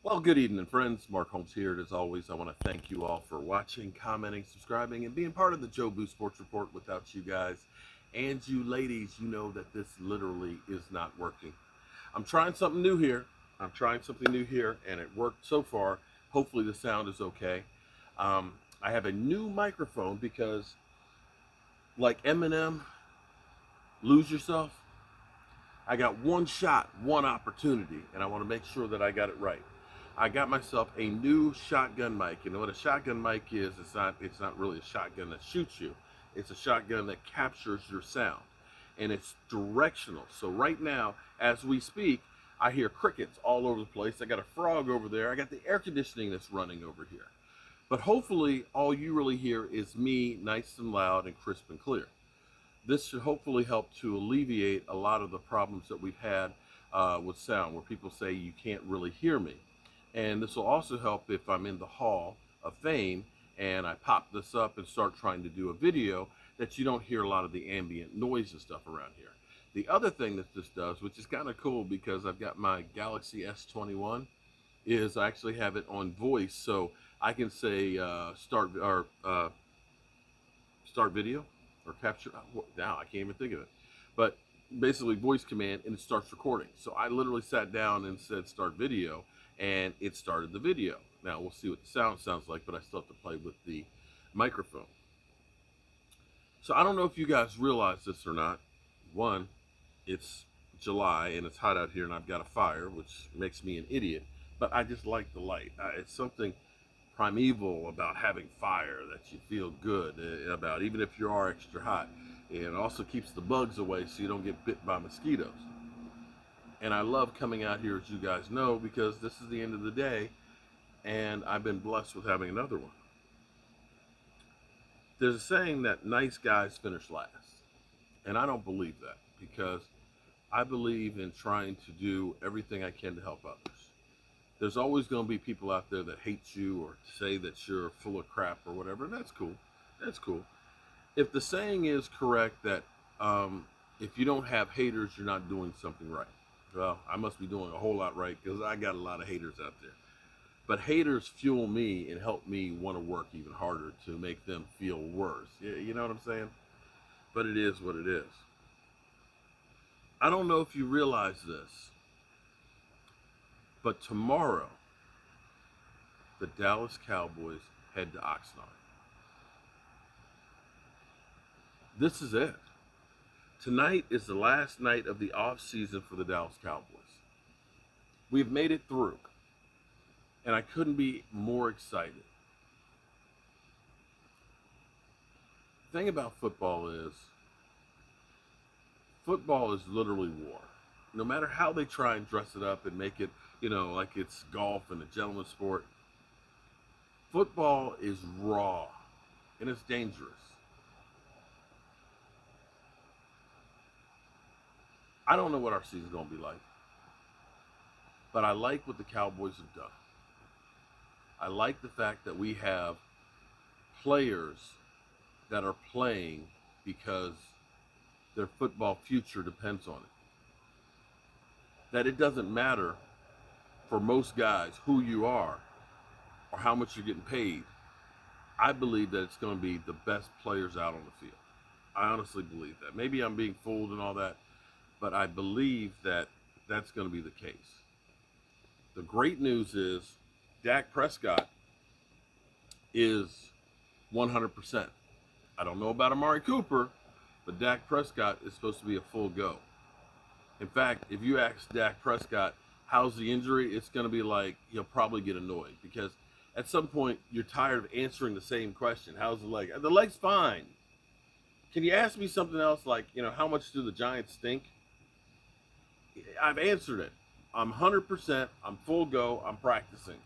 Well, good evening, friends. Mark Holmes here. As always, I want to thank you all for watching, commenting, subscribing, and being part of the Joe Boo Sports Report. Without you guys and you ladies, you know that this literally is not working. I'm trying something new here. And it worked so far. Hopefully, the sound is okay. I have a new microphone because, like Eminem, lose yourself. I got one shot, one opportunity, and I want to make sure that I got it right. I got myself a new shotgun mic. You know what a shotgun mic is? It's not really a shotgun that shoots you. It's a shotgun that captures your sound. And it's directional. So right now, as we speak, I hear crickets all over the place. I got a frog over there. I got the air conditioning that's running over here. But hopefully all you really hear is me nice and loud and crisp and clear. This should hopefully help to alleviate a lot of the problems that we've had with sound, where people say you can't really hear me. And this will also help if I'm in the Hall of Fame and I pop this up and start trying to do a video, that you don't hear a lot of the ambient noise and stuff around here. The other thing that this does, which is kind of cool because I've got my Galaxy S21, is I actually have it on voice, so I can say start video or capture. Now I can't even think of it, but basically voice command, and it starts recording. So I literally sat down and said start video, and it started the video. Now we'll see what the sound sounds like, but I still have to play with the microphone. So I don't know if you guys realize this or not. One, it's July and it's hot out here, and I've got a fire, which makes me an idiot, but I just like the light. It's something primeval about having fire that you feel good about, even if you are extra hot. And it also keeps the bugs away so you don't get bit by mosquitoes. And I love coming out here, as you guys know, because this is the end of the day, and I've been blessed with having another one. There's a saying that nice guys finish last. And I don't believe that, because I believe in trying to do everything I can to help others. There's always going to be people out there that hate you or say that you're full of crap or whatever. And that's cool. That's cool. If the saying is correct that if you don't have haters, you're not doing something right. Well, I must be doing a whole lot right, because I got a lot of haters out there. But haters fuel me and help me want to work even harder to make them feel worse. You know what I'm saying? But it is what it is. I don't know if you realize this, but tomorrow, the Dallas Cowboys head to Oxnard. This is it. Tonight is the last night of the off season for the Dallas Cowboys. We've made it through, and I couldn't be more excited. The thing about football is literally war. No matter how they try and dress it up and make it, like it's golf and a gentleman's sport, football is raw and it's dangerous. I don't know what our season's going to be like, but I like what the Cowboys have done. I like the fact that we have players that are playing because their football future depends on it. That it doesn't matter for most guys who you are or how much you're getting paid. I believe that it's going to be the best players out on the field. I honestly believe that. Maybe I'm being fooled and all that, but I believe that that's going to be the case. The great news is Dak Prescott is 100%. I don't know about Amari Cooper, but Dak Prescott is supposed to be a full go. In fact, if you ask Dak Prescott, how's the injury, it's going to be like he'll probably get annoyed, because at some point you're tired of answering the same question. How's the leg? The leg's fine. Can you ask me something else, like, how much do the Giants stink? I've answered it. I'm 100%. I'm full go. I'm practicing.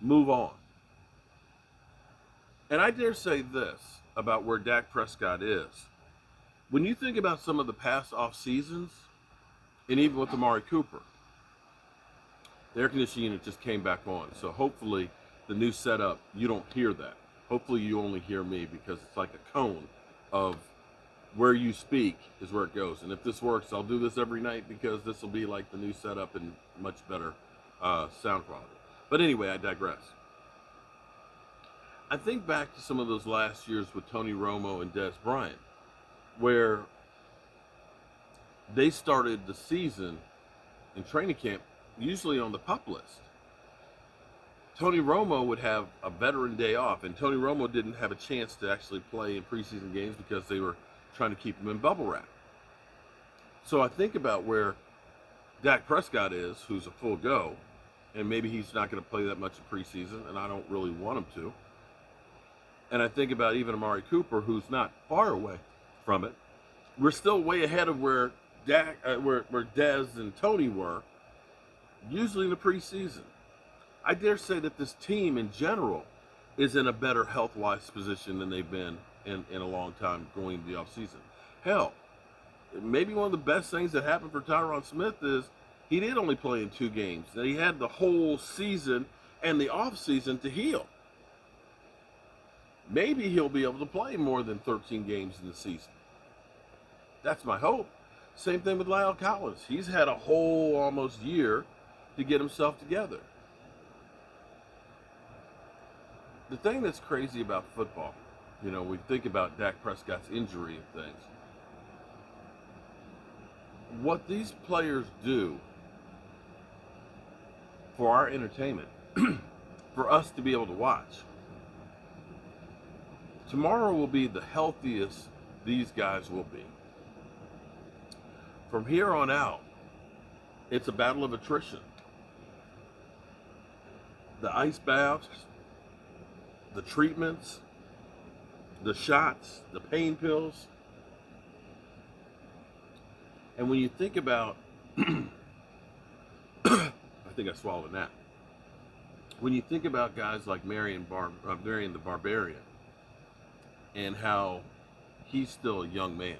Move on. And I dare say this about where Dak Prescott is. When you think about some of the past off seasons, and even with Amari Cooper, the air conditioning unit just came back on. So hopefully the new setup, you don't hear that. Hopefully you only hear me, because it's like a cone of where you speak is where it goes. And if this works, I'll do this every night, because this will be like the new setup and much better sound quality. But anyway, I digress. I think back to some of those last years with Tony Romo and Des Bryant, where they started the season in training camp usually on the PUP list. Tony Romo would have a veteran day off, and Tony Romo didn't have a chance to actually play in preseason games because they were trying to keep him in bubble wrap. So I think about where Dak Prescott is, who's a full go, and maybe he's not going to play that much in preseason, and I don't really want him to. And I think about even Amari Cooper, who's not far away from it. We're still way ahead of where Dez and Tony were, usually in the preseason. I dare say that this team in general is in a better health-wise position than they've been in a long time going into the offseason. Hell, maybe one of the best things that happened for Tyron Smith is he did only play in 2 games. That he had the whole season and the offseason to heal. Maybe he'll be able to play more than 13 games in the season. That's my hope. Same thing with Lyle Collins. He's had a whole almost year to get himself together. The thing that's crazy about football, we think about Dak Prescott's injury and things. What these players do for our entertainment, for us to be able to watch, tomorrow will be the healthiest these guys will be. From here on out, it's a battle of attrition. The ice baths, the treatments, the shots, the pain pills. And when you think about, I think I swallowed that. When you think about guys like Marion the Barbarian, and how he's still a young man,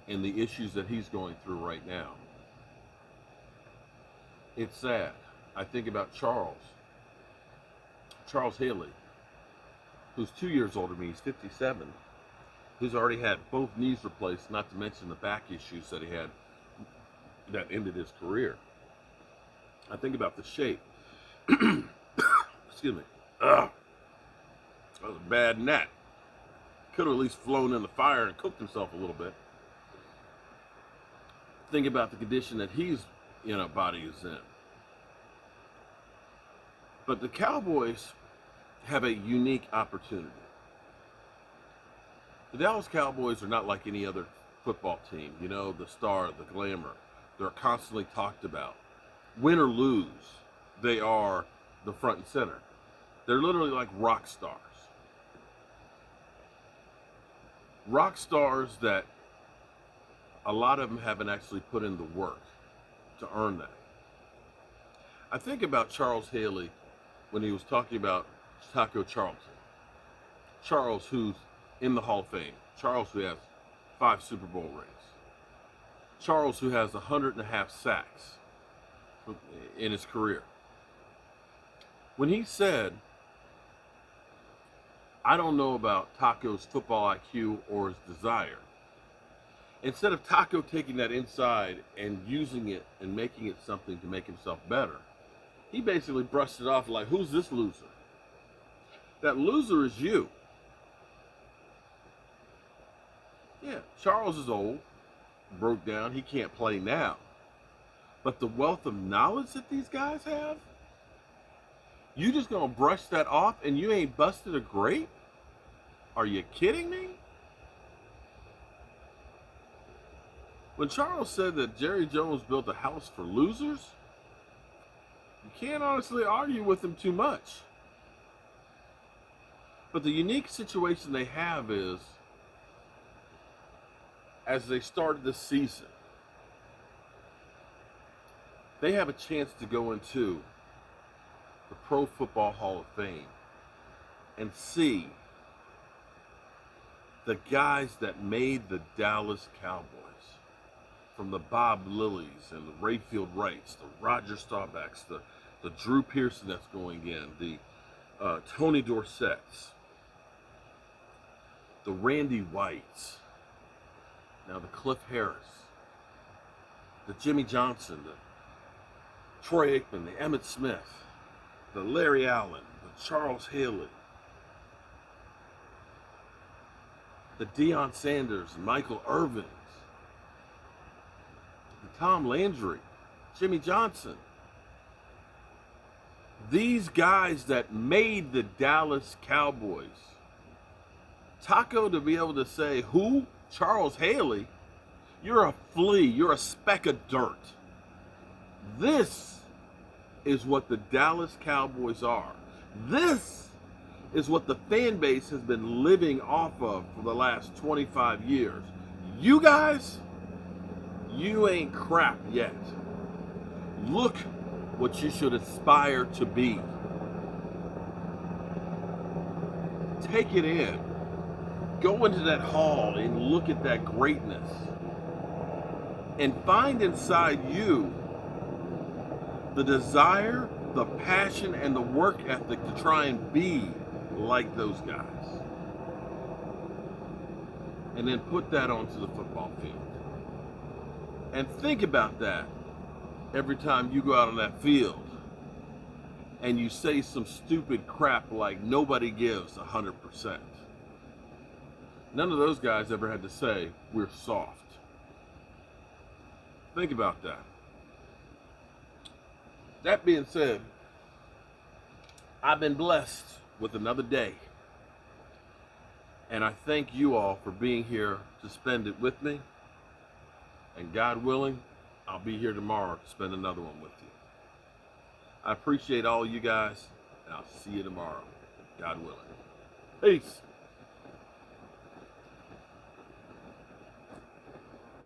and the issues that he's going through right now, it's sad. I think about Charles Haley, who's 2 years older than me. He's 57, who's already had both knees replaced, not to mention the back issues that he had that ended his career. I think about the shape. Excuse me. That was a bad gnat. Could have at least flown in the fire and cooked himself a little bit. Think about the condition that his body is in. But the Cowboys have a unique opportunity. The Dallas Cowboys are not like any other football team. The star, the glamour. They're constantly talked about. Win or lose, they are the front and center. They're literally like rock stars. Rock stars that a lot of them haven't actually put in the work to earn that. I think about Charles Haley when he was talking about Taco Charlton. Charles, who's in the Hall of Fame. Charles, who has 5 Super Bowl rings. Charles, who has 100.5 sacks in his career. When he said, I don't know about Taco's football IQ or his desire, instead of Taco taking that inside and using it and making it something to make himself better, he basically brushed it off like, who's this loser? That loser is you. Yeah, Charles is old, broke down, he can't play now. But the wealth of knowledge that these guys have, you just gonna brush that off and you ain't busted a grape? Are you kidding me? When Charles said that Jerry Jones built a house for losers, you can't honestly argue with him too much. But the unique situation they have is, as they started this season, they have a chance to go into the Pro Football Hall of Fame and see the guys that made the Dallas Cowboys, from the Bob Lillies and the Rayfield Wrights, the Roger Staubachs, the Drew Pearson that's going in, the Tony Dorsetts, the Randy Whites, now the Cliff Harris, the Jimmy Johnson, the Troy Aikman, the Emmitt Smith, the Larry Allen, the Charles Haley, the Deion Sanders, Michael Irvins, the Tom Landry, Jimmy Johnson. These guys that made the Dallas Cowboys. Taco to be able to say, who? Charles Haley? You're a flea. You're a speck of dirt. This is what the Dallas Cowboys are. This is what the fan base has been living off of for the last 25 years. You guys, you ain't crap yet. Look what you should aspire to be. Take it in. Go into that hall and look at that greatness. And find inside you the desire, the passion, and the work ethic to try and be like those guys. And then put that onto the football field. And think about that every time you go out on that field and you say some stupid crap like nobody gives 100%. None of those guys ever had to say, we're soft. Think about that. That being said, I've been blessed with another day. And I thank you all for being here to spend it with me. And God willing, I'll be here tomorrow to spend another one with you. I appreciate all you guys, and I'll see you tomorrow, God willing. Peace.